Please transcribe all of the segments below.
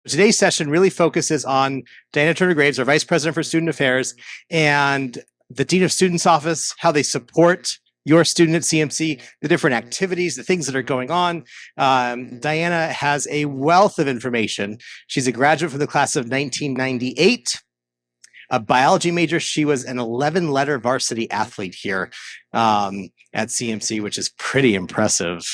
Today's session really focuses on Dianna Turner-Graves, our Vice President for Student Affairs, and the Dean of Students Office, how they support your student at CMC, the different activities, the things that are going on. Dianna has a wealth of information. She's a graduate from the class of 1998, a biology major. She was an 11-letter varsity athlete here at CMC, which is pretty impressive.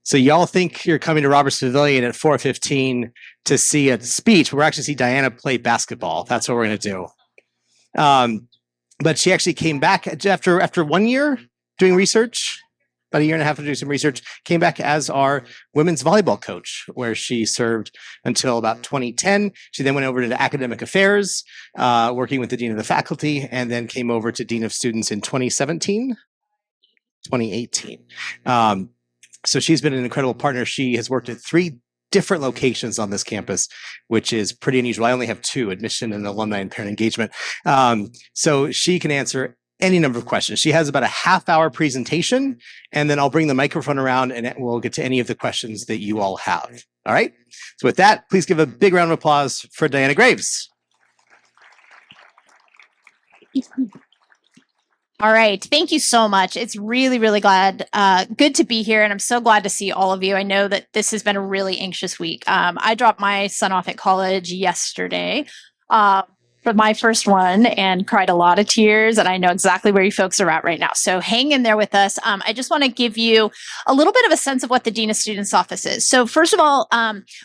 So y'all think you're coming to Roberts Pavilion at 4:15 to see a speech. We're actually see Dianna play basketball. That's what we're going to do. But she actually came back after 1 year doing research, about a year and a half to do some research, came back as our women's volleyball coach, where she served until about 2010. She then went over to academic affairs, working with the dean of the faculty, and then came over to dean of students in 2018. So she's been an incredible partner. She has worked at 3 different locations on this campus, which is pretty unusual. I only have 2, admission and alumni and parent engagement. So she can answer any number of questions. She has about a half-hour presentation, and then I'll bring the microphone around and we'll get to any of the questions that you all have. All right? So with that, please give a big round of applause for Dianna Graves. All right. Thank you so much. It's really, really good to be here. And I'm so glad to see all of you. I know that this has been a really anxious week. I dropped my son off at college yesterday for my first one and cried a lot of tears. And I know exactly where you folks are at right now. So hang in there with us. I just want to give you a little bit of a sense of what the Dean of Students Office is. So first of all,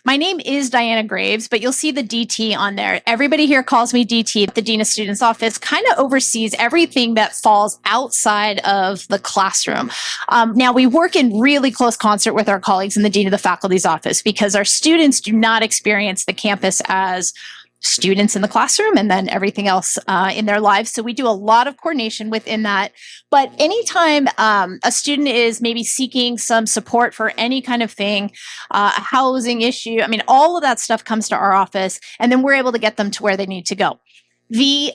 my name is Dianna Graves, but you'll see the DT on there. Everybody here calls me DT. The Dean of Students Office kind of oversees everything that falls outside of the classroom. Now, we work in really close concert with our colleagues in the Dean of the Faculty's office because our students do not experience the campus as students in the classroom and then everything else in their lives. So we do a lot of coordination within that. But anytime a student is maybe seeking some support for any kind of thing, a housing issue, I mean, all of that stuff comes to our office, and then we're able to get them to where they need to go. The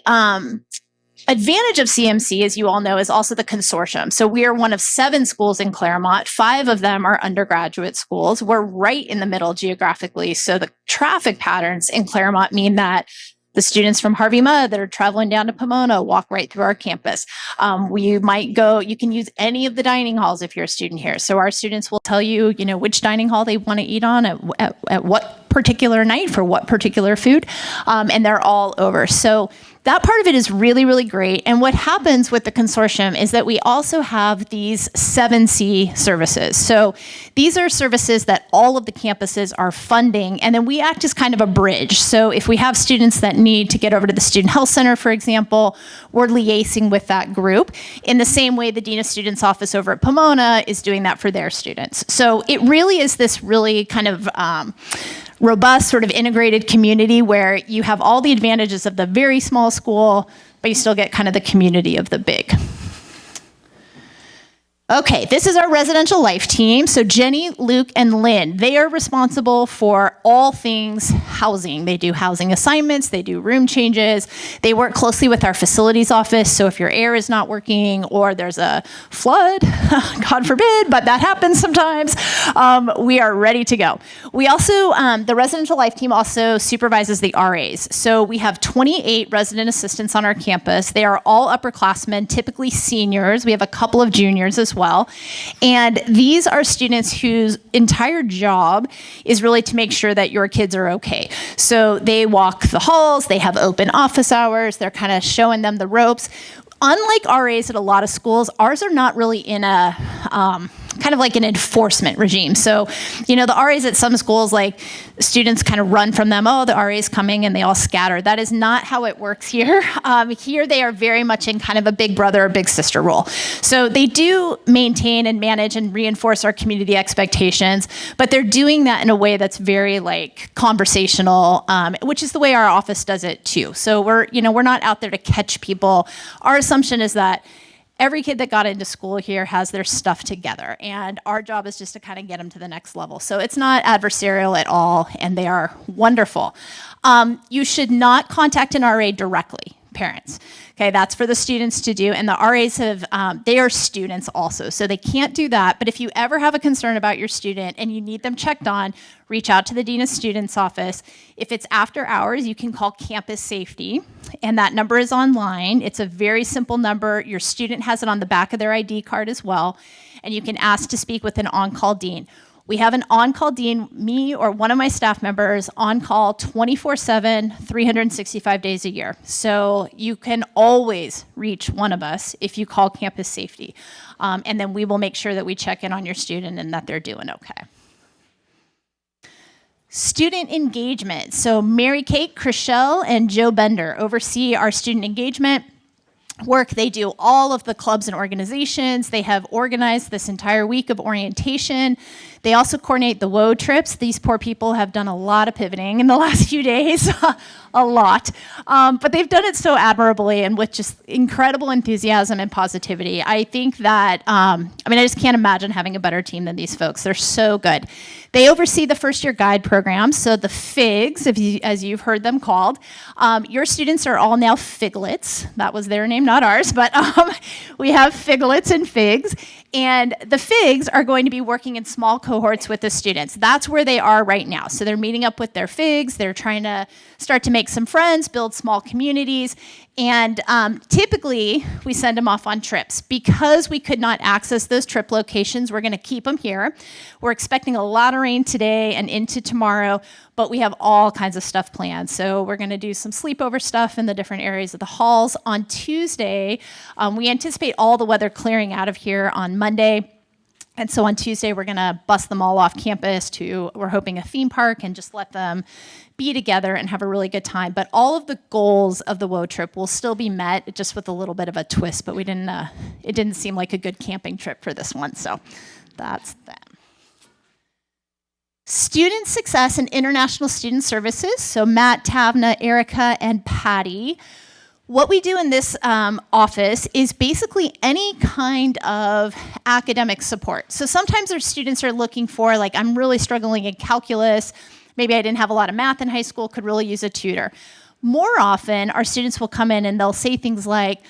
advantage of CMC, as you all know, is also the consortium. So we are one of 7 schools in Claremont. 5 of them are undergraduate schools. We're right in the middle geographically. So the traffic patterns in Claremont mean that the students from Harvey Mudd that are traveling down to Pomona walk right through our campus. You can use any of the dining halls if you're a student here. So our students will tell you, which dining hall they want to eat on at what particular night for what particular food. And they're all over. So that part of it is really, really great. And what happens with the consortium is that we also have these 7C services. So these are services that all of the campuses are funding, and then we act as kind of a bridge. So if we have students that need to get over to the Student Health Center, for example, we're liaising with that group in the same way the Dean of Students Office over at Pomona is doing that for their students. So it really is this really kind of robust sort of integrated community where you have all the advantages of the very small school, but you still get kind of the community of the big. Okay, this is our residential life team. So Jenny, Luke, and Lynn, they are responsible for all things housing. They do housing assignments, they do room changes, they work closely with our facilities office. So if your air is not working or there's a flood, God forbid, but that happens sometimes, we are ready to go. We also, the residential life team also supervises the RAs. So we have 28 resident assistants on our campus. They are all upperclassmen, typically seniors. We have a couple of juniors as well. And these are students whose entire job is really to make sure that your kids are okay. So they walk the halls, they have open office hours, they're kind of showing them the ropes. Unlike RAs at a lot of schools, ours are not really in a kind of like an enforcement regime. So, the RAs at some schools, like students kind of run from them. Oh, the RA's coming, and they all scatter. That is not how it works here. Here they are very much in kind of a big brother or big sister role. So they do maintain and manage and reinforce our community expectations, but they're doing that in a way that's very conversational, which is the way our office does it too. So we're not out there to catch people. Our assumption is that every kid that got into school here has their stuff together, and our job is just to kind of get them to the next level. So it's not adversarial at all, and they are wonderful. You should not contact an RA directly. parents. Okay, that's for the students to do. And the RAs have, they are students also, so they can't do that. But if you ever have a concern about your student and you need them checked on, reach out to the Dean of Students office. If it's after hours, you can call Campus Safety, and that number is online. It's a very simple number. Your student has it on the back of their ID card as well, and you can ask to speak with an on-call dean. We have an on-call dean, me or one of my staff members, on call 24/7, 365 days a year. So you can always reach one of us if you call Campus Safety. And then we will make sure that we check in on your student and that they're doing okay. Student engagement. So Mary Kate, Chriselle, and Joe Bender oversee our student engagement work. They do all of the clubs and organizations. They have organized this entire week of orientation. They also coordinate the WOA trips. These poor people have done a lot of pivoting in the last few days, a lot. But they've done it so admirably and with just incredible enthusiasm and positivity. I think that, I just can't imagine having a better team than these folks. They're so good. They oversee the first year guide program, so the FIGs, as you've heard them called. Your students are all now Figlets. That was their name, not ours, but we have Figlets and FIGs. And the FIGs are going to be working in small cohorts with the students. That's where they are right now. So they're meeting up with their FIGs. They're trying to start to make some friends, build small communities. And typically, we send them off on trips. Because we could not access those trip locations, we're going to keep them here. We're expecting a lot of rain today and into tomorrow, but we have all kinds of stuff planned. So we're going to do some sleepover stuff in the different areas of the halls. On Tuesday, we anticipate all the weather clearing out of here on Monday. And so on Tuesday, we're going to bus them all off campus to, we're hoping, a theme park and just let them be together and have a really good time. But all of the goals of the WOA trip will still be met, just with a little bit of a twist. But it didn't seem like a good camping trip for this one. So that's that. Student Success and International Student Services. So Matt, Tavna, Erica, and Patty. What we do in this office is basically any kind of academic support. So sometimes our students are looking for, like, I'm really struggling in calculus. Maybe I didn't have a lot of math in high school, could really use a tutor. More often, our students will come in and they'll say things like,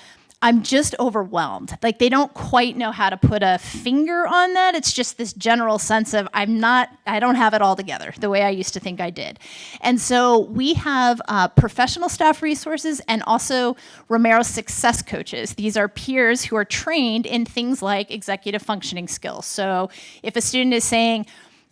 I'm just overwhelmed. Like, they don't quite know how to put a finger on that. It's just this general sense of I don't have it all together the way I used to think I did. And so we have professional staff resources and also Romero success coaches. These are peers who are trained in things like executive functioning skills. So if a student is saying,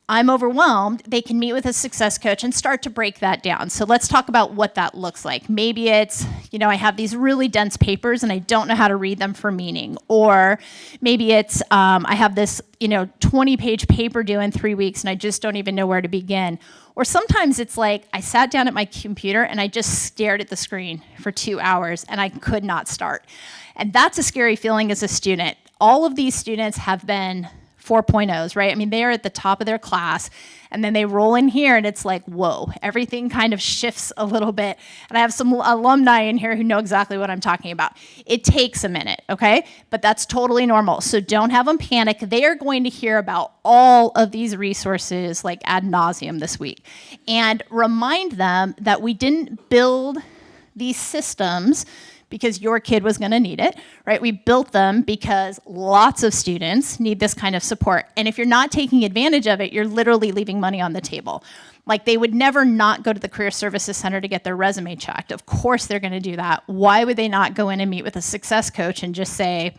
I'm overwhelmed, they can meet with a success coach and start to break that down. So let's talk about what that looks like. Maybe it's, I have these really dense papers and I don't know how to read them for meaning. Or maybe it's, I have this, 20-page paper due in 3 weeks and I just don't even know where to begin. Or sometimes it's like, I sat down at my computer and I just stared at the screen for 2 hours and I could not start. And that's a scary feeling as a student. All of these students have been 4.0s, right? They are at the top of their class, and then they roll in here, and it's like, whoa, everything kind of shifts a little bit. And I have some alumni in here who know exactly what I'm talking about. It takes a minute, okay? But that's totally normal. So don't have them panic. They are going to hear about all of these resources like ad nauseum this week. And remind them that we didn't build these systems because your kid was going to need it, right? We built them because lots of students need this kind of support. And if you're not taking advantage of it, you're literally leaving money on the table. Like, they would never not go to the Career Services Center to get their resume checked. Of course they're going to do that. Why would they not go in and meet with a success coach and just say,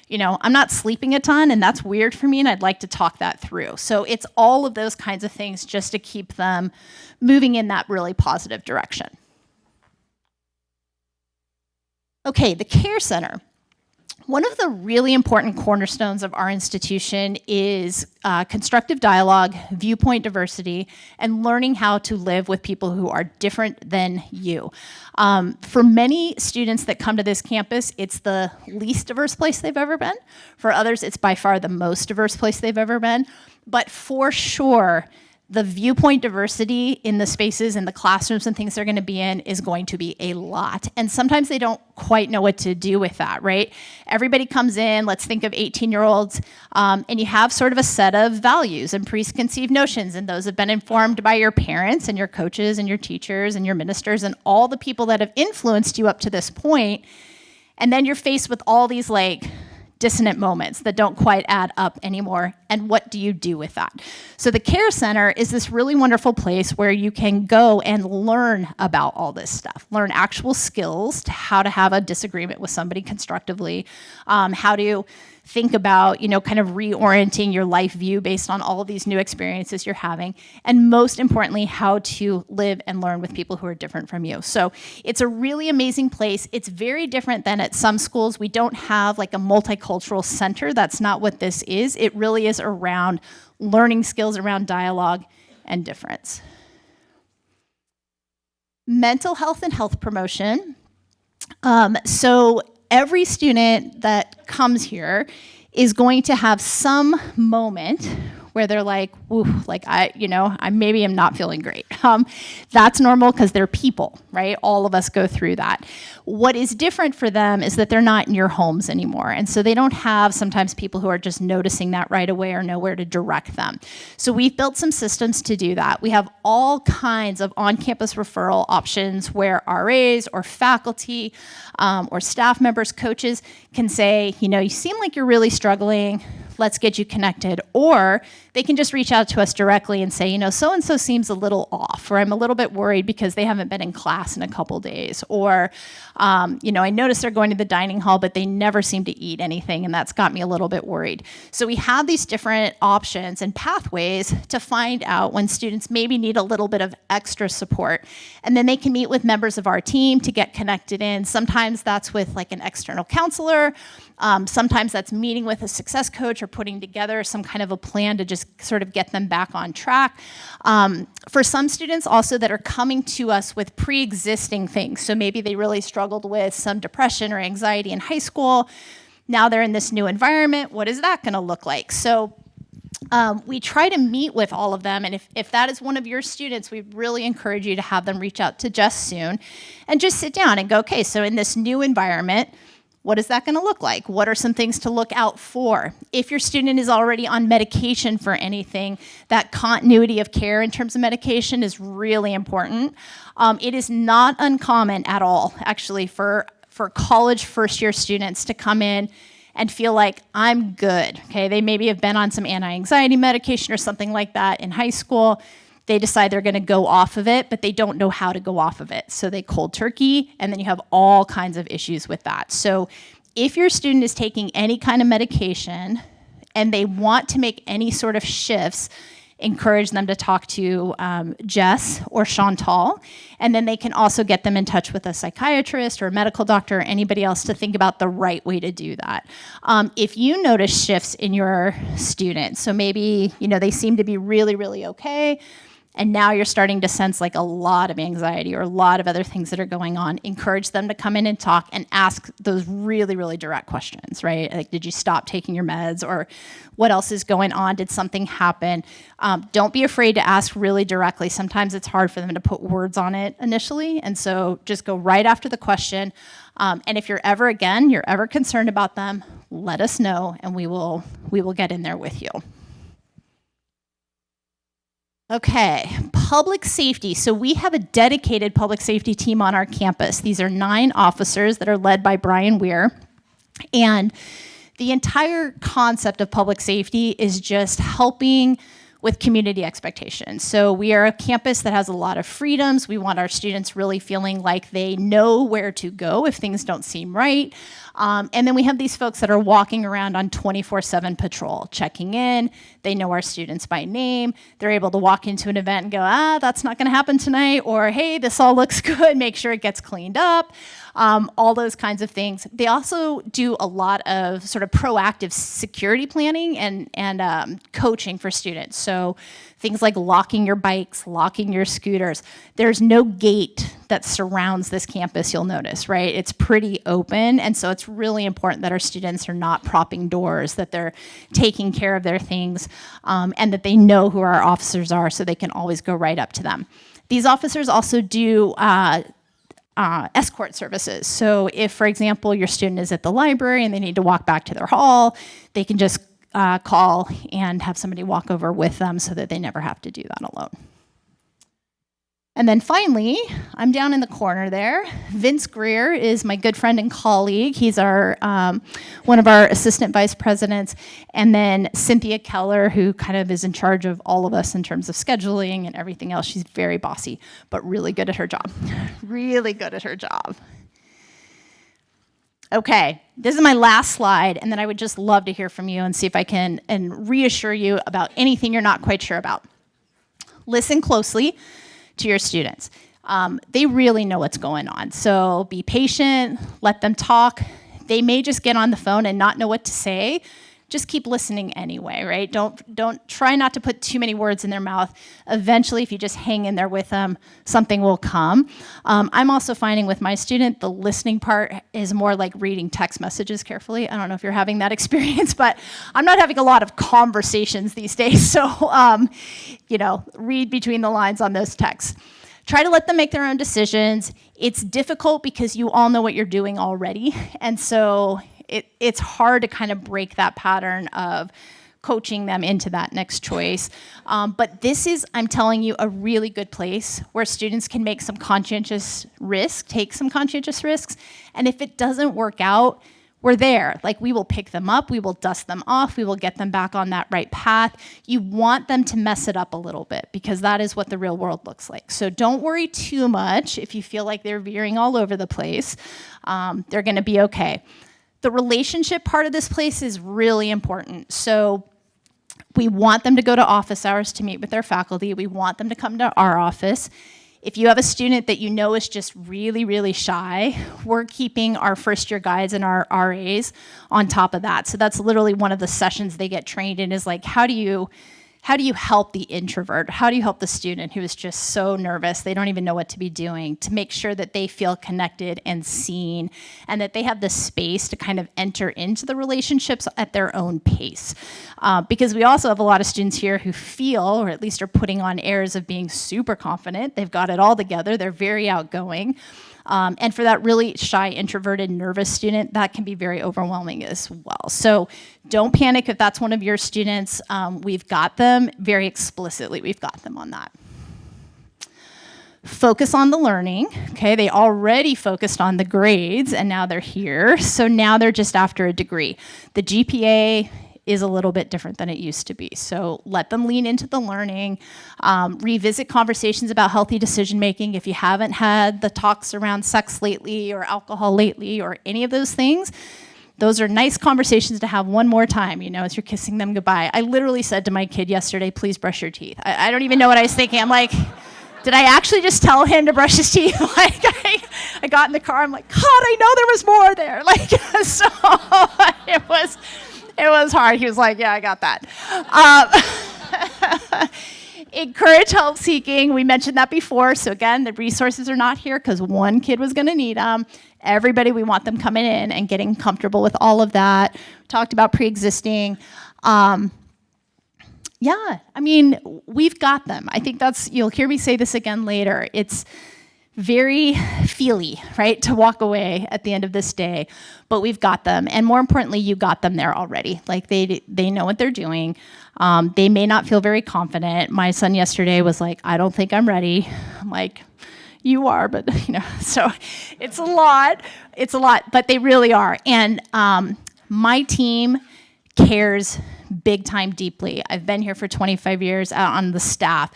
I'm not sleeping a ton and that's weird for me and I'd like to talk that through. So it's all of those kinds of things just to keep them moving in that really positive direction. Okay, the Care Center. One of the really important cornerstones of our institution is constructive dialogue, viewpoint diversity, and learning how to live with people who are different than you. For many students that come to this campus, it's the least diverse place they've ever been. For others, it's by far the most diverse place they've ever been. But for sure, the viewpoint diversity in the spaces and the classrooms and things they're going to be in is going to be a lot. And sometimes they don't quite know what to do with that, right? Everybody comes in, let's think of 18-year-olds, and you have sort of a set of values and preconceived notions, and those have been informed by your parents and your coaches and your teachers and your ministers and all the people that have influenced you up to this point. And then you're faced with all these like dissonant moments that don't quite add up anymore. And what do you do with that? So the Care Center is this really wonderful place where you can go and learn about all this stuff, learn actual skills to how to have a disagreement with somebody constructively, how to think about, kind of reorienting your life view based on all of these new experiences you're having, and most importantly, how to live and learn with people who are different from you. So it's a really amazing place. It's very different than at some schools. We don't have like a multicultural center. That's not what this is. It really is around learning skills around dialogue and difference. Mental health and health promotion. So every student that comes here is going to have some moment where they're like, ooh, like I maybe am not feeling great. That's normal because they're people, right? All of us go through that. What is different for them is that they're not in your homes anymore. And so they don't have sometimes people who are just noticing that right away or know where to direct them. So we've built some systems to do that. We have all kinds of on-campus referral options where RAs or faculty or staff members, coaches can say, you seem like you're really struggling. Let's get you connected. Or they can just reach out to us directly and say, so-and-so seems a little off, or I'm a little bit worried because they haven't been in class in a couple days. Or, I noticed they're going to the dining hall, but they never seem to eat anything, and that's got me a little bit worried. So we have these different options and pathways to find out when students maybe need a little bit of extra support. And then they can meet with members of our team to get connected in. Sometimes that's with like an external counselor. Sometimes that's meeting with a success coach or putting together some kind of a plan to just sort of get them back on track. For some students also that are coming to us with pre-existing things, so maybe they really struggled with some depression or anxiety in high school. Now they're in this new environment. What is that going to look like? So we try to meet with all of them, and if that is one of your students, we really encourage you to have them reach out to Jess soon and just sit down and go, okay, so in this new environment, what is that going to look like? What are some things to look out for? If your student is already on medication for anything, that continuity of care in terms of medication is really important. It is not uncommon at all, actually, for college first-year students to come in and feel like, I'm good. Okay, they maybe have been on some anti-anxiety medication or something like that in high school. They decide they're going to go off of it, but they don't know how to go off of it. So they cold turkey, and then you have all kinds of issues with that. So if your student is taking any kind of medication and they want to make any sort of shifts, encourage them to talk to Jess or Chantal, and then they can also get them in touch with a psychiatrist or a medical doctor or anybody else to think about the right way to do that. If you notice shifts in your students, so maybe they seem to be really, really okay, and now you're starting to sense like a lot of anxiety or a lot of other things that are going on, encourage them to come in and talk and ask those really, really direct questions, right? Like, did you stop taking your meds, or what else is going on? Did something happen? Don't be afraid to ask really directly. Sometimes it's hard for them to put words on it initially, and so just go right after the question. And if you're ever concerned about them, let us know, and we will get in there with you. Okay, public safety. So we have a dedicated public safety team on our campus. These are 9 officers that are led by Brian Weir. And the entire concept of public safety is just helping with community expectations. So we are a campus that has a lot of freedoms. We want our students really feeling like they know where to go if things don't seem right. And then we have these folks that are walking around on 24/7 patrol, checking in. They know our students by name. They're able to walk into an event and go, that's not gonna happen tonight, or hey, this all looks good, make sure it gets cleaned up. All those kinds of things. They also do a lot of sort of proactive security planning and coaching for students. So things like locking your bikes, locking your scooters. There's no gate that surrounds this campus, you'll notice, right? It's pretty open, and so it's really important that our students are not propping doors, that they're taking care of their things, and that they know who our officers are so they can always go right up to them. These officers also do escort services. So if, for example, your student is at the library and they need to walk back to their hall, they can just call and have somebody walk over with them so that they never have to do that alone. And then finally, I'm down in the corner there. Vince Greer is my good friend and colleague. He's our one of our assistant vice presidents. And then Cynthia Keller, who kind of is in charge of all of us in terms of scheduling and everything else. She's very bossy, but really good at her job. Really good at her job. Okay, this is my last slide, and then I would just love to hear from you and see if I can reassure you about anything you're not quite sure about. Listen closely to your students. They really know what's going on. So be patient, let them talk. They may just get on the phone and not know what to say. Just keep listening anyway, right? Don't try not to put too many words in their mouth. Eventually, if you just hang in there with them, something will come. I'm also finding with my student, the listening part is more like reading text messages carefully. I don't know if you're having that experience, but I'm not having a lot of conversations these days. So, read between the lines on those texts. Try to let them make their own decisions. It's difficult because you all know what you're doing already. And so it's hard to kind of break that pattern of coaching them into that next choice. But this is, I'm telling you, a really good place where students can make some conscientious risks, take some conscientious risks. And if it doesn't work out, we're there. Like, we will pick them up, we will dust them off, we will get them back on that right path. You want them to mess it up a little bit because that is what the real world looks like. So don't worry too much if you feel like they're veering all over the place. They're gonna be okay. The relationship part of this place is really important. So we want them to go to office hours to meet with their faculty. We want them to come to our office. If you have a student that you know is just really, really shy, we're keeping our first year guides and our RAs on top of that. So that's literally one of the sessions they get trained in, is like, how do you help the introvert? How do you help the student who is just so nervous, they don't even know what to be doing, to make sure that they feel connected and seen, and that they have the space to kind of enter into the relationships at their own pace. Because we also have a lot of students here who feel, or at least are putting on airs of being super confident, they've got it all together, they're very outgoing. And for that really shy, introverted, nervous student, that can be very overwhelming as well. So don't panic if that's one of your students. We've got them very explicitly. We've got them on that. Focus on the learning. Okay, they already focused on the grades, and now they're here. So now they're just after a degree. The GPA is a little bit different than it used to be. So let them lean into the learning, revisit conversations about healthy decision-making. If you haven't had the talks around sex lately or alcohol lately or any of those things, those are nice conversations to have one more time, as you're kissing them goodbye. I literally said to my kid yesterday, please brush your teeth. I don't even know what I was thinking. I'm like, did I actually just tell him to brush his teeth? Like, I got in the car, I'm like, God, I know there was more there. Like, so it was hard. He was like, yeah, I got that. Encourage help seeking. We mentioned that before. So again, the resources are not here because one kid was going to need them. Everybody, we want them coming in and getting comfortable with all of that. Talked about pre-existing. We've got them. I think you'll hear me say this again later. It's very feely, right, to walk away at the end of this day, but we've got them. And more importantly, you got them there already. Like, they know what they're doing. They may not feel very confident. My son yesterday was like, I don't think I'm ready. I'm like, you are, but so it's a lot, but they really are. And my team cares big time, deeply. I've been here for 25 years on the staff.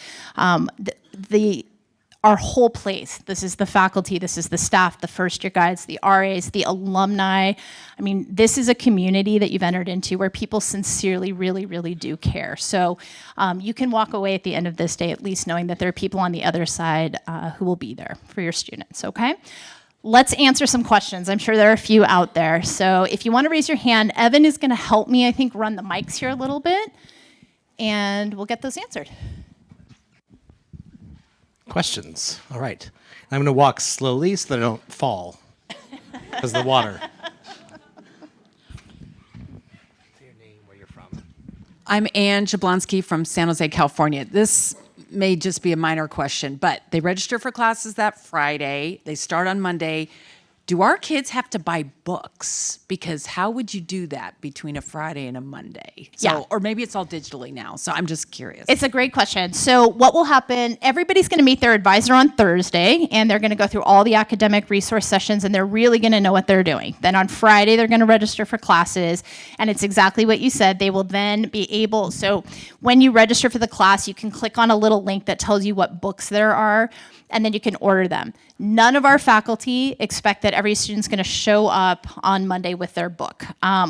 Our whole place, this is the faculty, this is the staff, the first year guides, the RAs, the alumni. I mean, this is a community that you've entered into where people sincerely really, really do care. So you can walk away at the end of this day at least knowing that there are people on the other side who will be there for your students, okay? Let's answer some questions. I'm sure there are a few out there. So if you want to raise your hand, Evan is going to help me, I think, run the mics here a little bit. and we'll get those answered. Questions? All right. I'm going to walk slowly so that I don't fall because of the water. Say your name, where you're from. I'm Ann Jablonski from San Jose, California. This may just be a minor question, but they register for classes that Friday. They start on Monday. Do our kids have to buy books? Because how would you do that between a Friday and a Monday? So, Yeah. Or maybe it's all digitally now. So I'm just curious. It's a great question. So what will happen, everybody's going to meet their advisor on Thursday, and they're going to go through all the academic resource sessions, and they're really going to know what they're doing. Then on Friday, they're going to register for classes, and it's exactly what you said. They will then be able, so when you register for the class, you can click on a little link that tells you what books there are, and then you can order them. None of our faculty expect that every student's going to show up on Monday with their book.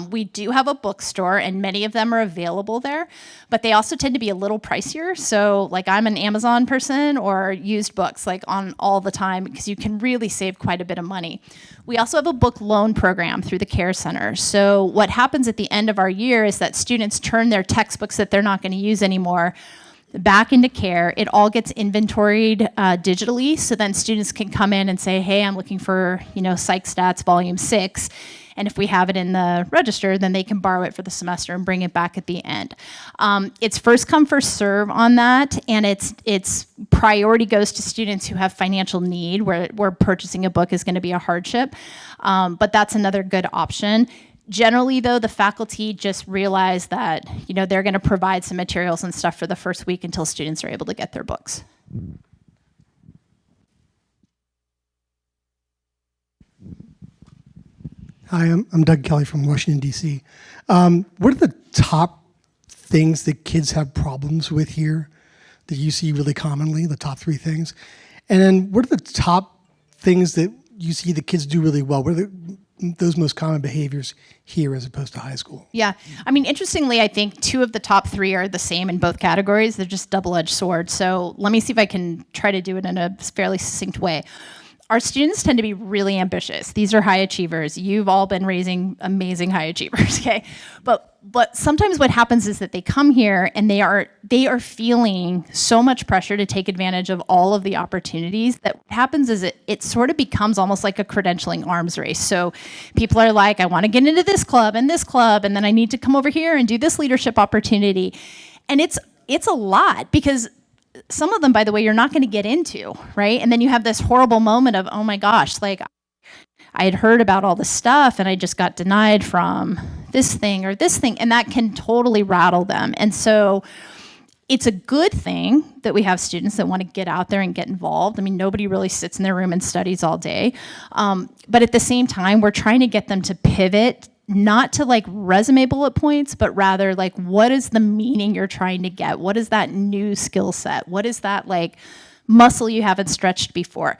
We do have a bookstore, and many of them are available there, but they also tend to be a little pricier. So like I'm an Amazon person or used books like on all the time because you can really save quite a bit of money. We also have a book loan program through the Care Center. So what happens at the end of our year is that students turn their textbooks that they're not going to use anymore back into Care. It all gets inventoried digitally, so then students can come in and say, hey, I'm looking for, Psych Stats Volume 6, and if we have it in the register, then they can borrow it for the semester and bring it back at the end. It's first come, first serve on that, and it's priority goes to students who have financial need, where purchasing a book is going to be a hardship, but that's another good option. Generally, though, the faculty just realize that, they're going to provide some materials and stuff for the first week until students are able to get their books. Hi, I'm Doug Kelly from Washington, D.C. What are the top things that kids have problems with here that you see really commonly, the top 3 things? And then what are the top things that you see the kids do really well? What are those most common behaviors here as opposed to high school? Yeah. I mean, interestingly, I think 2 of the top 3 are the same in both categories. They're just double-edged swords. So let me see if I can try to do it in a fairly succinct way. Our students tend to be really ambitious. These are high achievers. You've all been raising amazing high achievers, okay? But sometimes what happens is that they come here and they are feeling so much pressure to take advantage of all of the opportunities that what happens is it sort of becomes almost like a credentialing arms race. So people are like, I want to get into this club, and then I need to come over here and do this leadership opportunity. And it's a lot because some of them, by the way, you're not going to get into, right? And then you have this horrible moment of, oh my gosh, like I had heard about all this stuff and I just got denied from this thing or this thing, and that can totally rattle them. And so it's a good thing that we have students that want to get out there and get involved. I mean, nobody really sits in their room and studies all day. But at the same time, we're trying to get them to pivot, not to like resume bullet points, but rather like, what is the meaning you're trying to get? What is that new skill set? What is that like muscle you haven't stretched before?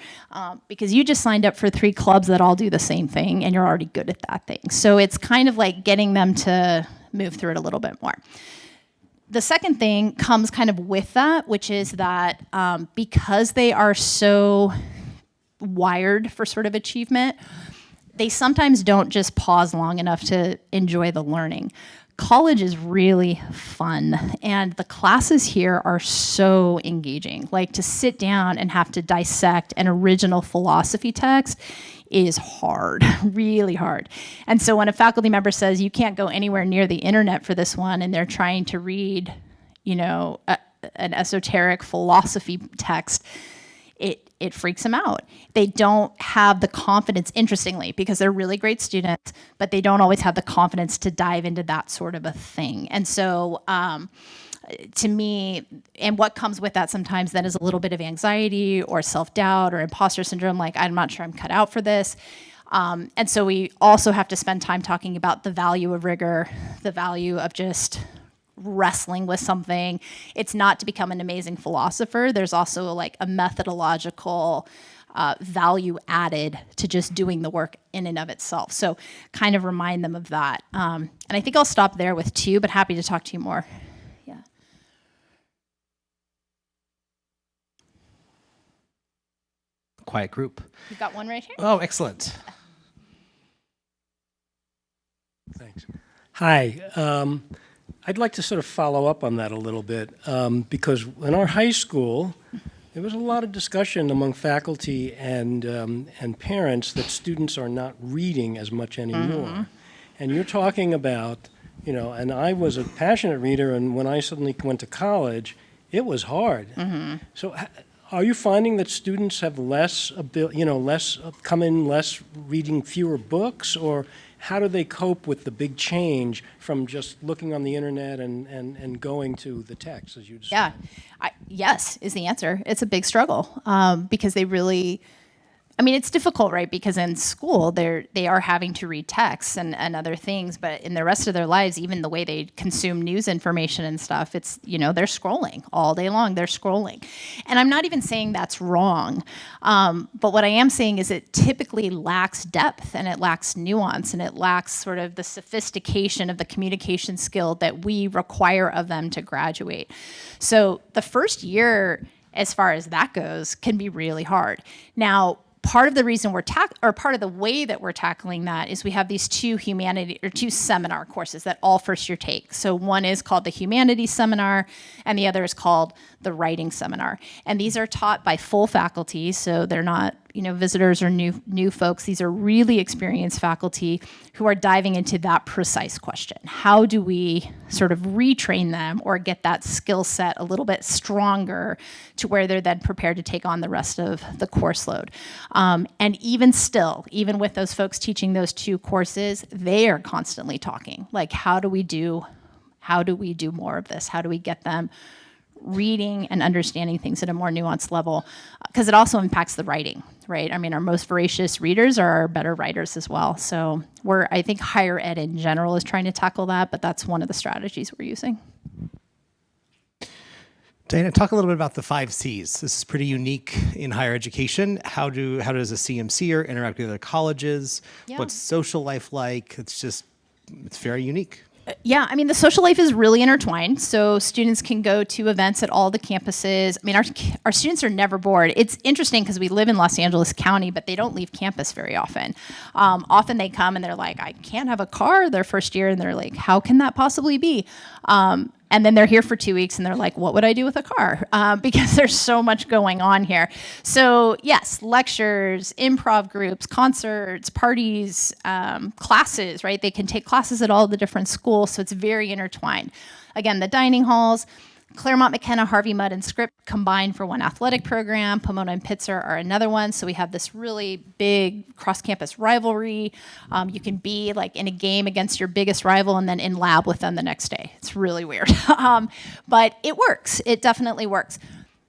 Because you just signed up for 3 clubs that all do the same thing and you're already good at that thing. So it's kind of like getting them to move through it a little bit more. The second thing comes kind of with that, which is that because they are so wired for sort of achievement, they sometimes don't just pause long enough to enjoy the learning. College is really fun, and the classes here are so engaging. Like to sit down and have to dissect an original philosophy text is hard, really hard. And so when a faculty member says you can't go anywhere near the internet for this one, and they're trying to read, an esoteric philosophy text, it freaks them out. They don't have the confidence, interestingly, because they're really great students, but they don't always have the confidence to dive into that sort of a thing. And so to me, and what comes with that sometimes then is a little bit of anxiety or self-doubt or imposter syndrome, like I'm not sure I'm cut out for this. And so we also have to spend time talking about the value of rigor, the value of just wrestling with something. It's not to become an amazing philosopher. There's also like a methodological value added to just doing the work in and of itself. So kind of remind them of that. And I think I'll stop there with 2, but happy to talk to you more. Yeah. Quiet group. You've got one right here. Oh, excellent. Thanks. Hi. I'd like to sort of follow up on that a little bit, because in our high school, there was a lot of discussion among faculty and parents that students are not reading as much anymore. And you're talking about, and I was a passionate reader, and when I suddenly went to college, it was hard. So are you finding that students have less reading fewer books, or how do they cope with the big change from just looking on the internet and going to the text, as you described? Yeah, yes is the answer. It's a big struggle because they really, it's difficult, right? Because in school, they are having to read texts and other things, but in the rest of their lives, even the way they consume news information and stuff, it's, they're scrolling all day long. They're scrolling. And I'm not even saying that's wrong. But what I am saying is it typically lacks depth and it lacks nuance and it lacks sort of the sophistication of the communication skill that we require of them to graduate. So the first year, as far as that goes, can be really hard. Now, part of the reason part of the way that we're tackling that is we have these two seminar courses that all first year take. So one is called the Humanities Seminar and the other is called the Writing Seminar. And these are taught by full faculty, so they're not, visitors or new folks. These are really experienced faculty who are diving into that precise question. How do we sort of retrain them or get that skill set a little bit stronger to where they're then prepared to take on the rest of the course load? And even with those folks teaching those two courses, they are constantly talking. Like, how do we do more of this? How do we get them reading and understanding things at a more nuanced level? Because it also impacts the writing, right? Our most voracious readers are our better writers as well. So I think higher ed in general is trying to tackle that, but that's one of the strategies we're using. Dianna, talk a little bit about the 5 C's. This is pretty unique in higher education. How does a CMCer interact with other colleges? Yeah. What's social life like? It's very unique. Yeah, the social life is really intertwined. So students can go to events at all the campuses. Our students are never bored. It's interesting because we live in Los Angeles County, but they don't leave campus very often. Often they come and they're like, I can't have a car their first year. And they're like, how can that possibly be? And then they're here for 2 weeks and they're like, what would I do with a car? Because there's so much going on here. So yes, lectures, improv groups, concerts, parties, classes, right? They can take classes at all the different schools. So it's very intertwined. Again, the dining halls, Claremont, McKenna, Harvey Mudd, and Scripps combined for one athletic program. Pomona and Pitzer are another one. So we have this really big cross-campus rivalry. You can be like in a game against your biggest rival and then in lab with them the next day. It's really weird. But it works. It definitely works.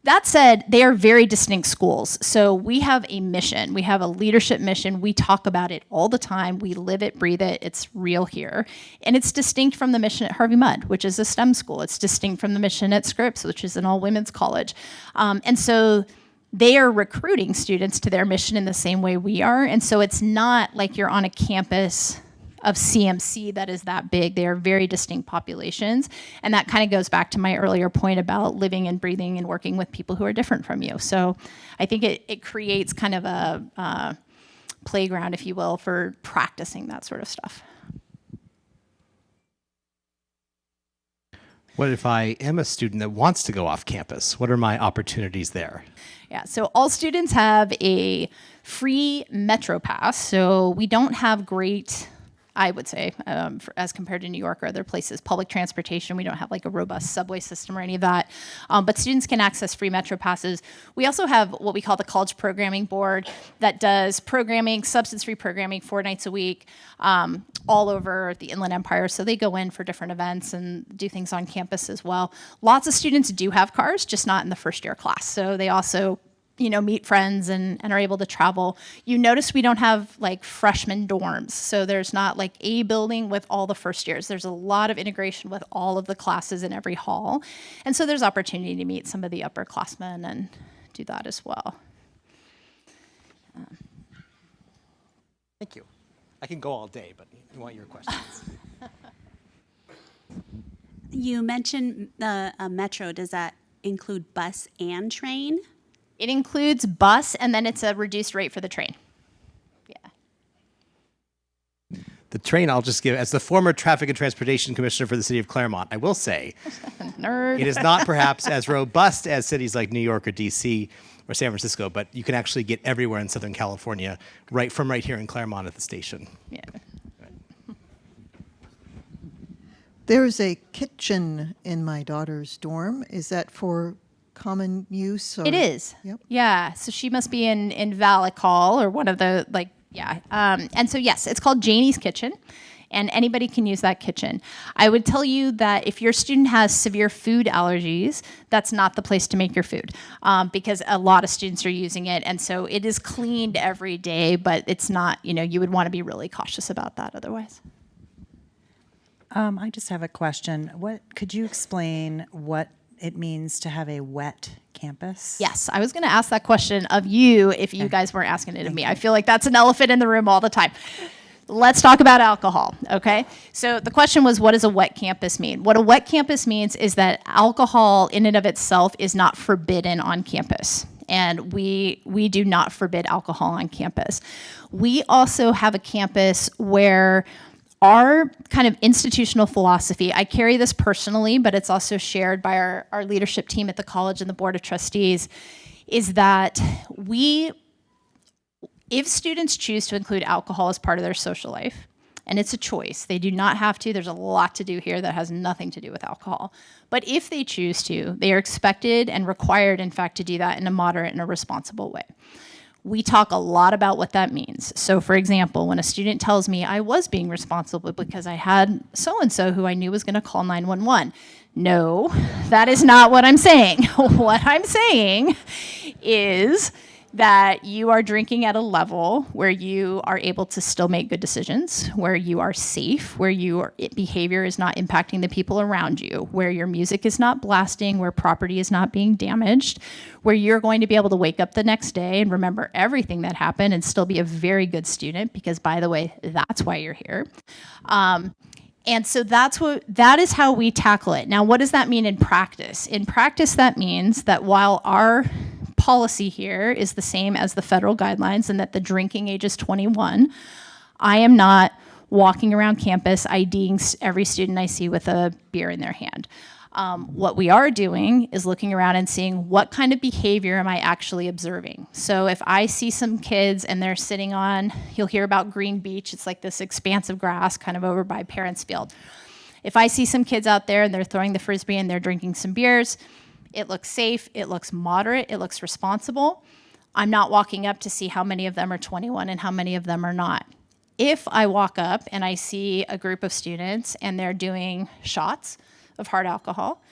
That said, they are very distinct schools. So we have a mission. We have a leadership mission. We talk about it all the time. We live it, breathe it. It's real here. And it's distinct from the mission at Harvey Mudd, which is a STEM school. It's distinct from the mission at Scripps, which is an all-women's college. And so they are recruiting students to their mission in the same way we are. And so it's not like you're on a campus of CMC that is that big. They are very distinct populations. And that kind of goes back to my earlier point about living and breathing and working with people who are different from you. So I think it creates kind of a playground, if you will, for practicing that sort of stuff. What if I am a student that wants to go off campus? What are my opportunities there? Yeah, so all students have a free Metro Pass. So we don't have great, I would say, as compared to New York or other places, public transportation. We don't have like a robust subway system or any of that. But students can access free Metro Passes. We also have what we call the College Programming Board that does programming, substance-free programming 4 nights a week all over the Inland Empire. So they go in for different events and do things on campus as well. Lots of students do have cars, just not in the first year class. So they also meet friends and are able to travel. You notice we don't have like freshman dorms. So there's not like a building with all the first years. There's a lot of integration with all of the classes in every hall. And so there's opportunity to meet some of the upperclassmen and do that as well. Thank you. I can go all day, but I want your questions. You mentioned the Metro. Does that include bus and train? It includes bus, and then it's a reduced rate for the train. Yeah. The train, I'll just give, as the former traffic and transportation commissioner for the city of Claremont, I will say, Nerd. it is not perhaps as robust as cities like New York or DC or San Francisco, but you can actually get everywhere in Southern California right here in Claremont at the station. Yeah. There's a kitchen in my daughter's dorm. Is that for common use? Or? It is. Yep. Yeah. So she must be in Valak Hall or one of the yeah. And so yes, it's called Janie's Kitchen, and anybody can use that kitchen. I would tell you that if your student has severe food allergies, that's not the place to make your food, because a lot of students are using it, and so it is cleaned every day, but it's not. You would want to be really cautious about that otherwise. I just have a question. Could you explain what it means to have a wet campus? Yes, I was going to ask that question of you if you guys weren't asking it of me. I feel like that's an elephant in the room all the time. Let's talk about alcohol, okay? So the question was, what does a wet campus mean? What a wet campus means is that alcohol in and of itself is not forbidden on campus. And we do not forbid alcohol on campus. We also have a campus where our kind of institutional philosophy, I carry this personally, but it's also shared by our leadership team at the college and the board of trustees, is that if students choose to include alcohol as part of their social life, and it's a choice, they do not have to, there's a lot to do here that has nothing to do with alcohol. But if they choose to, they are expected and required, in fact, to do that in a moderate and a responsible way. We talk a lot about what that means. So for example, when a student tells me I was being responsible because I had so-and-so who I knew was gonna call 911. No, that is not what I'm saying. What I'm saying is that you are drinking at a level where you are able to still make good decisions, where you are safe, where your behavior is not impacting the people around you, where your music is not blasting, where property is not being damaged, where you're going to be able to wake up the next day and remember everything that happened and still be a very good student, because by the way, that's why you're here. And so that is how we tackle it. Now, what does that mean in practice? In practice, that means that while our policy here is the same as the federal guidelines and that the drinking age is 21, I am not walking around campus IDing every student I see with a beer in their hand. What we are doing is looking around and seeing what kind of behavior am I actually observing. So if I see some kids and they're sitting on, you'll hear about Green Beach, it's like this expanse of grass kind of over by Parents Field. If I see some kids out there and they're throwing the Frisbee and they're drinking some beers, it looks safe, it looks moderate, it looks responsible. I'm not walking up to see how many of them are 21 and how many of them are not. If I walk up and I see a group of students and they're doing shots of hard alcohol,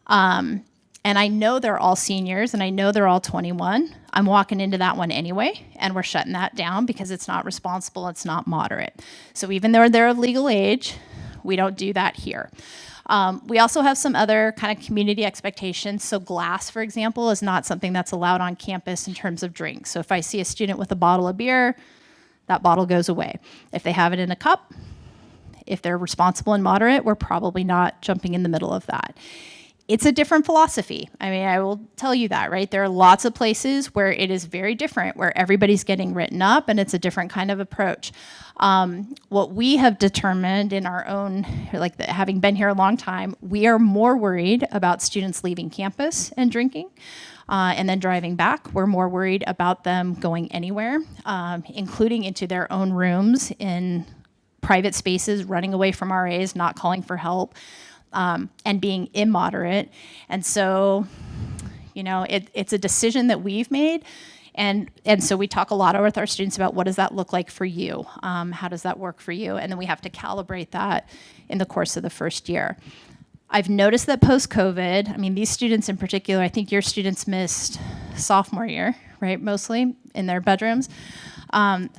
and I know they're all seniors and I know they're all 21, I'm walking into that one anyway, and we're shutting that down because it's not responsible, it's not moderate. So even though they're of legal age, we don't do that here. We also have some other kind of community expectations. So glass, for example, is not something that's allowed on campus in terms of drinks. So if I see a student with a bottle of beer, that bottle goes away. If they have it in a cup, if they're responsible and moderate, we're probably not jumping in the middle of that. It's a different philosophy. I mean, I will tell you that, right? There are lots of places where it is very different, where everybody's getting written up and it's a different kind of approach. What we have determined in our own, having been here a long time, we are more worried about students leaving campus and drinking and then driving back. We're more worried about them going anywhere, including into their own rooms in private spaces, running away from RAs, not calling for help. And being immoderate. And so, it's a decision that we've made. And so we talk a lot with our students about what does that look like for you? How does that work for you? And then we have to calibrate that in the course of the first year. I've noticed that post-COVID, I mean, these students in particular, I think your students missed sophomore year, right, mostly in their bedrooms.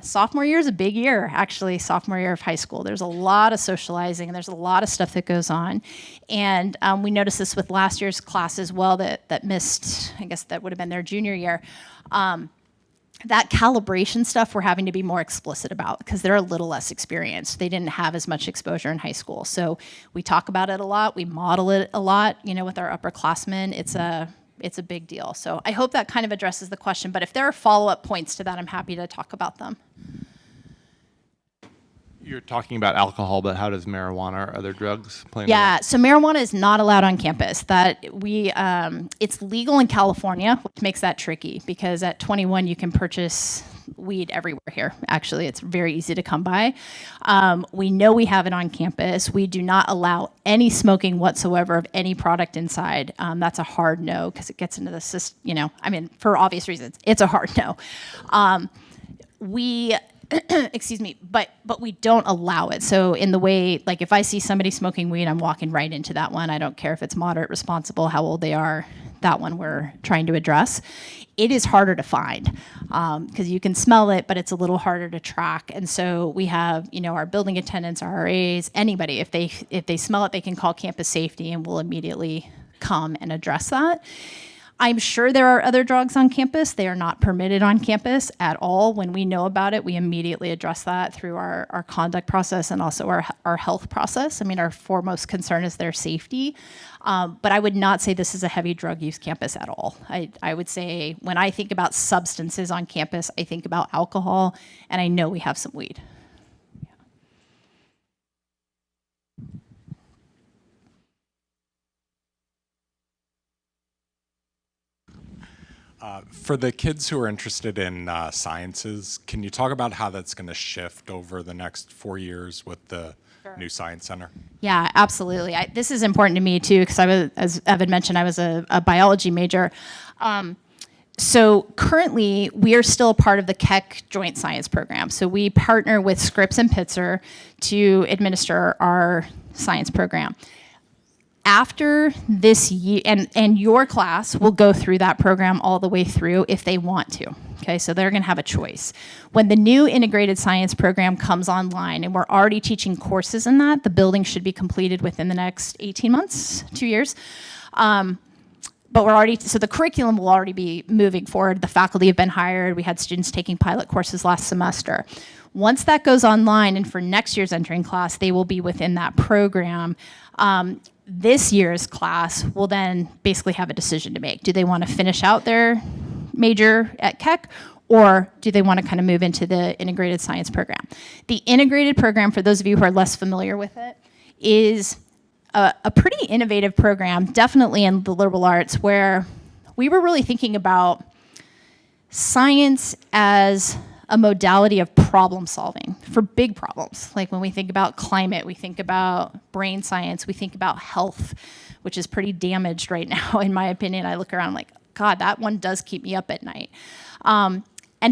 Sophomore year is a big year, actually, sophomore year of high school. There's a lot of socializing and there's a lot of stuff that goes on. And we noticed this with last year's class as well that missed, I guess that would have been their junior year. That calibration stuff we're having to be more explicit about because they're a little less experienced. They didn't have as much exposure in high school. So we talk about it a lot. We model it a lot, with our upperclassmen. It's a big deal. So I hope that kind of addresses the question. But if there are follow-up points to that, I'm happy to talk about them. You're talking about alcohol, but how does marijuana or other drugs play? Yeah, so marijuana is not allowed on campus. It's legal in California, which makes that tricky because at 21 you can purchase weed everywhere here. Actually, it's very easy to come by. We know we have it on campus. We do not allow any smoking whatsoever of any product inside. That's a hard no because it gets into the system. For obvious reasons, it's a hard no. Excuse me, but we don't allow it. So in the way, like if I see somebody smoking weed, I'm walking right into that one. I don't care if it's moderate, responsible, how old they are. That one we're trying to address. It is harder to find because you can smell it, but it's a little harder to track. And so we have, our building attendants, our RAs, anybody, if they smell it, they can call campus safety and we'll immediately come and address that. I'm sure there are other drugs on campus. They are not permitted on campus at all. When we know about it, we immediately address that through our conduct process and also our health process. Our foremost concern is their safety. But I would not say this is a heavy drug use campus at all. I would say when I think about substances on campus, I think about alcohol, and I know we have some weed. For the kids who are interested in sciences, can you talk about how that's going to shift over the next 4 years with the new science center? Yeah, absolutely. This is important to me too because as Evan mentioned, I was a biology major. So currently, we are still a part of the Keck Joint Science Program. So we partner with Scripps and Pitzer to administer our science program. After this year, and your class will go through that program all the way through if they want to. Okay, so they're going to have a choice. When the new integrated science program comes online, and we're already teaching courses in that, the building should be completed within the next 18 months, 2 years. But so the curriculum will already be moving forward. The faculty have been hired. We had students taking pilot courses last semester. Once that goes online, and for next year's entering class, they will be within that program. This year's class will then basically have a decision to make. Do they want to finish out their major at Keck, or do they want to kind of move into the integrated science program? The integrated program, for those of you who are less familiar with it, is a pretty innovative program, definitely in the liberal arts, where we were really thinking about science as a modality of problem solving for big problems. Like when we think about climate, we think about brain science, we think about health, which is pretty damaged right now, in my opinion. I look around like, God, that one does keep me up at night. And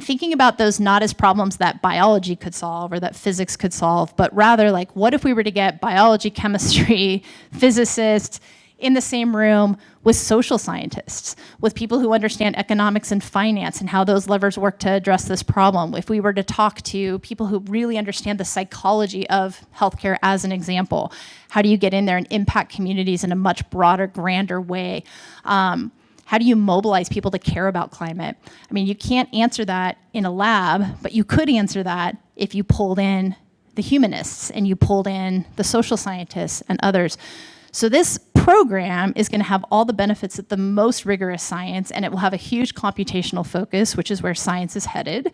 thinking about those not as problems that biology could solve or that physics could solve, but rather like, what if we were to get biology, chemistry, physicists in the same room with social scientists, with people who understand economics and finance and how those levers work to address this problem. If we were to talk to people who really understand the psychology of healthcare as an example, how do you get in there and impact communities in a much broader, grander way? How do you mobilize people to care about climate? You can't answer that in a lab, but you could answer that if you pulled in the humanists and you pulled in the social scientists and others. So this program is going to have all the benefits of the most rigorous science, and it will have a huge computational focus, which is where science is headed,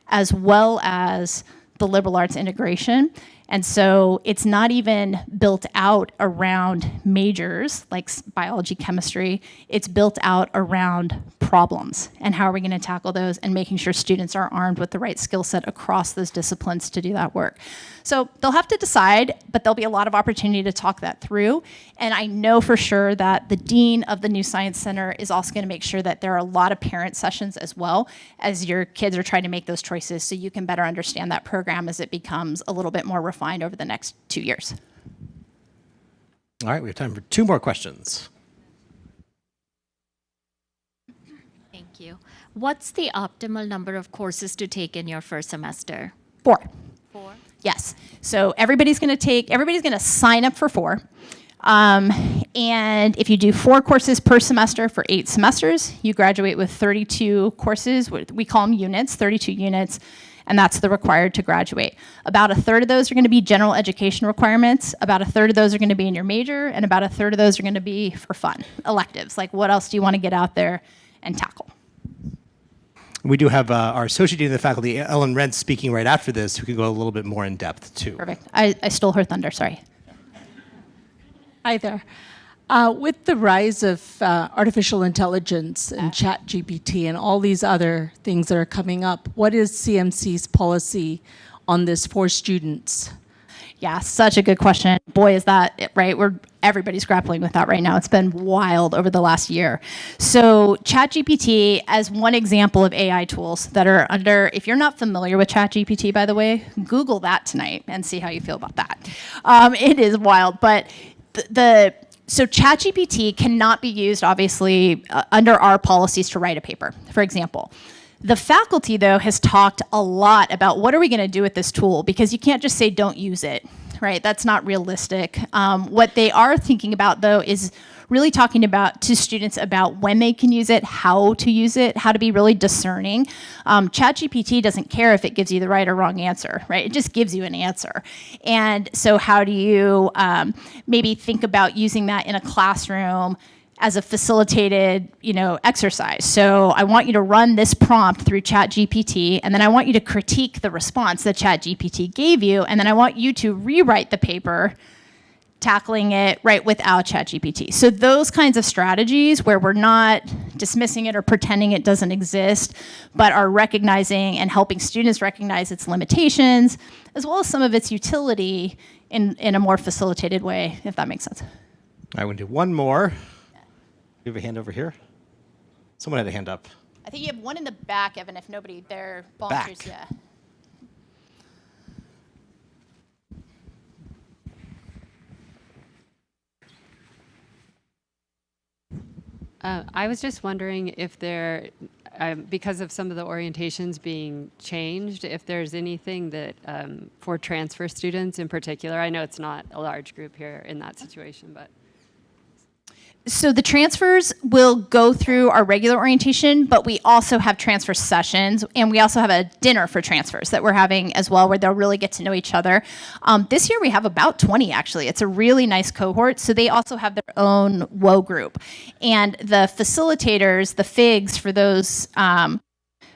as well as the liberal arts integration. And so it's not even built out around majors like biology, chemistry. It's built out around problems and how are we going to tackle those and making sure students are armed with the right skill set across those disciplines to do that work. So they'll have to decide, but there'll be a lot of opportunity to talk that through. And I know for sure that the dean of the new science center is also going to make sure that there are a lot of parent sessions as well as your kids are trying to make those choices so you can better understand that program as it becomes a little bit more refined over the next 2 years. All right, we have time for 2 more questions. Thank you. What's the optimal number of courses to take in your first semester? 4. 4? Yes. So everybody's going to sign up for 4. And if you do 4 courses per semester for 8 semesters, you graduate with 32 courses. We call them units, 32 units. And that's the required to graduate. About a third of those are going to be general education requirements. About a third of those are going to be in your major, and about a third of those are going to be for fun, electives. Like what else do you want to get out there and tackle? We do have our Associate Dean of the Faculty, Ellen Rentz, speaking right after this, who can go a little bit more in depth too. Perfect. I stole her thunder, sorry. Hi there. With the rise of artificial intelligence and ChatGPT and all these other things that are coming up, what is CMC's policy on this for students? Yeah, such a good question. Boy, is that it, right? Everybody's grappling with that right now. It's been wild over the last year. So ChatGPT, as one example of AI tools that are under, if you're not familiar with ChatGPT, by the way, Google that tonight and see how you feel about that. It is wild, but so ChatGPT cannot be used, obviously, under our policies to write a paper, for example. The faculty, though, has talked a lot about what are we going to do with this tool, because you can't just say don't use it, right? That's not realistic. What they are thinking about, though, is really talking to students about when they can use it, how to be really discerning. ChatGPT doesn't care if it gives you the right or wrong answer, right? It just gives you an answer. And so how do you maybe think about using that in a classroom as a facilitated, exercise? So I want you to run this prompt through ChatGPT, and then I want you to critique the response that ChatGPT gave you, and then I want you to rewrite the paper tackling it right without ChatGPT. So those kinds of strategies where we're not dismissing it or pretending it doesn't exist, but are recognizing and helping students recognize its limitations, as well as some of its utility in a more facilitated way, if that makes sense. I want to do one more. You have a hand over here? Someone had a hand up. I think you have one in the back, Evan, if nobody there volunteers. Back. Yeah. I was just wondering if there, because of some of the orientations being changed, if there's anything that for transfer students in particular. I know it's not a large group here in that situation, but. So the transfers will go through our regular orientation, but we also have transfer sessions, and we also have a dinner for transfers that we're having as well, where they'll really get to know each other. This year we have about 20, actually. It's a really nice cohort, so they also have their own WO group. And the facilitators, the FIGs for those,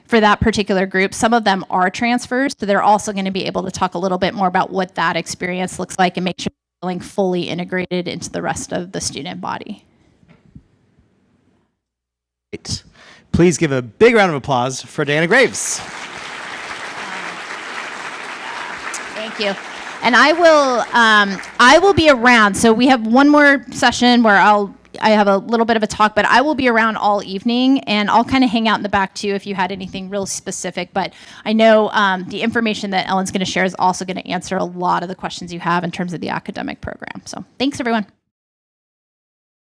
for that particular group, some of them are transfers, so they're also going to be able to talk a little bit more about what that experience looks like and make sure they're feeling fully integrated into the rest of the student body. Great. Please give a big round of applause for Dianna Graves. Thank you. And I will be around. So we have one more session where I have a little bit of a talk, but I will be around all evening, and I'll kind of hang out in the back too if you had anything real specific. But I know the information that Ellen's going to share is also going to answer a lot of the questions you have in terms of the academic program. So thanks, everyone.